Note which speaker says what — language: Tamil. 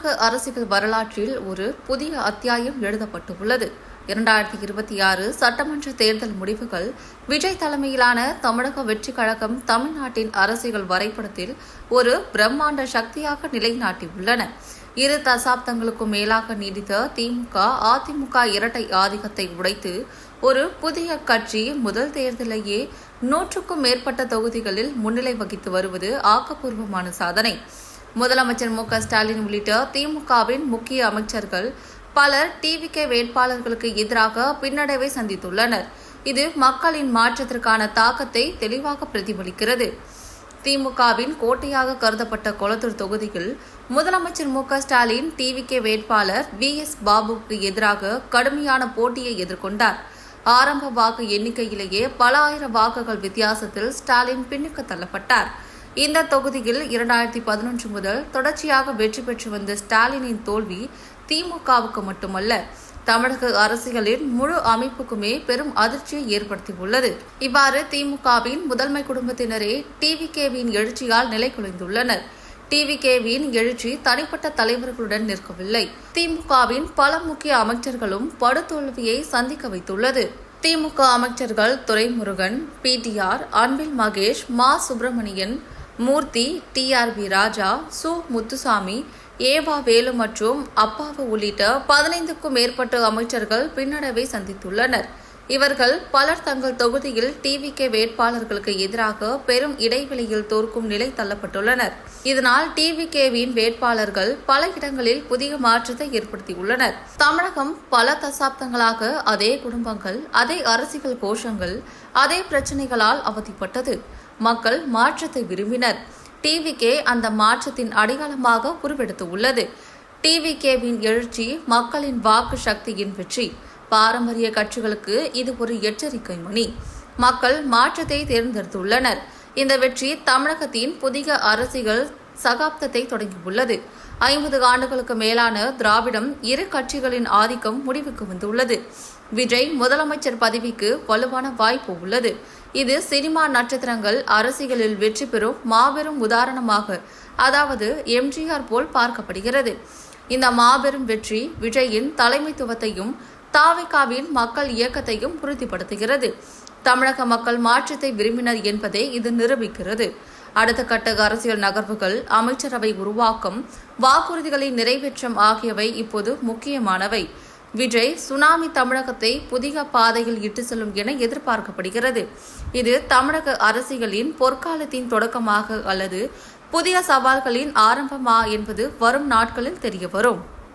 Speaker 1: தமிழக அரசியல் வரலாற்றில் ஒரு புதிய அத்தியாயம் எழுதப்பட்டுள்ளது. 2026 சட்டமன்ற தேர்தல் முடிவுகள் விஜய் தலைமையிலான தமிழக வெற்றிக் கழகம் தமிழ்நாட்டின் அரசியல் வரைபடத்தில் ஒரு பிரம்மாண்ட சக்தியாக நிலைநாட்டியுள்ளன. 2 தசாப்தங்களுக்கும் மேலாக நீடித்த திமுக அதிமுக இரட்டை ஆதிக்கத்தை உடைத்து ஒரு புதிய கட்சி முதல் தேர்தலையே 100க்கும் மேற்பட்ட தொகுதிகளில் முன்னிலை வகித்து வருவது ஆக்கப்பூர்வமான சாதனை. முதலமைச்சர் மு.க.ஸ்டாலின் உள்ளிட்ட திமுகவின் முக்கிய அமைச்சர்கள் பலர் டிவிகே வேட்பாளர்களுக்கு எதிராக பின்னடைவை சந்தித்துள்ளனர். இது மக்களின் மாற்றத்திற்கான தாக்கத்தை தெளிவாக பிரதிபலிக்கிறது. திமுகவின் கோட்டையாக கருதப்பட்ட கொளத்தூர் தொகுதியில் முதலமைச்சர் மு.க.ஸ்டாலின் டிவிகே வேட்பாளர் வி.எஸ். பாபுவுக்கு எதிராக கடுமையான போட்டியை எதிர்கொண்டார். ஆரம்ப வாக்கு எண்ணிக்கையிலேயே பல ஆயிரம் வாக்குகள் வித்தியாசத்தில் ஸ்டாலின் பின்னுக்கு தள்ளப்பட்டார். இந்த தொகுதியில் 2011 முதல் தொடர்ச்சியாக வெற்றி பெற்று வந்த ஸ்டாலினின் தோல்வி திமுகவுக்கு மட்டுமல்ல, தமிழக அரசியலின் முழு அமைப்புக்குமே பெரும் அதிர்ச்சியை ஏற்படுத்தியுள்ளது. இவ்வாறு திமுகவின் முதன்மை குடும்பத்தினரே டிவிகேவின் எழுச்சியால் நிலைகுலைந்துள்ளனர். டிவிகேவின் எழுச்சி தனிப்பட்ட தலைவர்களுடன் நிற்கவில்லை. திமுகவின் பல முக்கிய அமைச்சர்களும் படுதோல்வியை சந்திக்க வைத்துள்ளது. திமுக அமைச்சர்கள் துரைமுருகன், பிடிஆர், அன்பில் மகேஷ், மா. சுப்பிரமணியன், மூர்த்தி, டிஆர்பி ராஜா, சு. முத்துசாமி, ஏவா வேலு மற்றும் அப்பாவு உள்ளிட்ட 15க்கும் மேற்பட்ட அமைச்சர்கள் பின்னடைவை சந்தித்துள்ளனர். இவர்கள் பலர் தங்கள் தொகுதியில் டிவிகே வேட்பாளர்களுக்கு எதிராக பெரும் இடைவெளியில் தோற்கும் நிலை தள்ளப்பட்டுள்ளனர். இதனால் டிவிகேவின் வேட்பாளர்கள் பல இடங்களில் புதிய மாற்றத்தை ஏற்படுத்தியுள்ளனர். தமிழகம் பல தசாப்தங்களாக அதே குடும்பங்கள், அதே அரசியல் கோஷங்கள், அதே பிரச்சினைகளால் அவதிப்பட்டது. மக்கள் மாற்றத்தை விரும்பினர். டிவிகே அந்த மாற்றத்தின் அடையாளமாக உருவெடுத்துள்ளது. டிவிகேவின் எழுச்சி மக்களின் வாக்கு சக்தியின் வெற்றி. பாரம்பரிய கட்சிகளுக்கு இது ஒரு எச்சரிக்கை மணி. மக்கள் மாற்றத்தை தேர்ந்தெடுத்துள்ளனர். இந்த வெற்றி தமிழகத்தின் புதிய அரசியல் சகாப்தத்தை தொடங்கியுள்ளது. 50 ஆண்டுகளுக்கு மேலான திராவிடம் இரு கட்சிகளின் ஆதிக்கம் முடிவுக்கு வந்துள்ளது. விஜய் முதலமைச்சர் பதவிக்கு வலுவான வாய்ப்பு உள்ளது. இது சினிமா நட்சத்திரங்கள் அரசியலில் வெற்றி பெறும் மாபெரும் உதாரணமாக, அதாவது எம்ஜிஆர் போல் பார்க்கப்படுகிறது. இந்த மாபெரும் வெற்றி விஜயின் தலைமைத்துவத்தையும் தாவேகாவின் மக்கள் இயக்கத்தையும் உறுதிப்படுத்துகிறது. தமிழக மக்கள் மாற்றத்தை விரும்பினர் என்பதை இது நிரூபிக்கிறது. அடுத்த கட்ட அரசியல் நகர்வுகள், அமைச்சரவை உருவாக்கம், வாக்குறுதிகளின் நிறைவேற்றம் ஆகியவை இப்போது முக்கியமானவை. விஜய் சுனாமி தமிழகத்தை புதிய பாதையில் இட்டு செல்லும் என எதிர்பார்க்கப்படுகிறது. இது தமிழக அரசியலின் பொற்காலத்தின் தொடக்கமாக அல்லது புதிய சவால்களின் ஆரம்பமா என்பது வரும் நாட்களில் தெரியவரும்.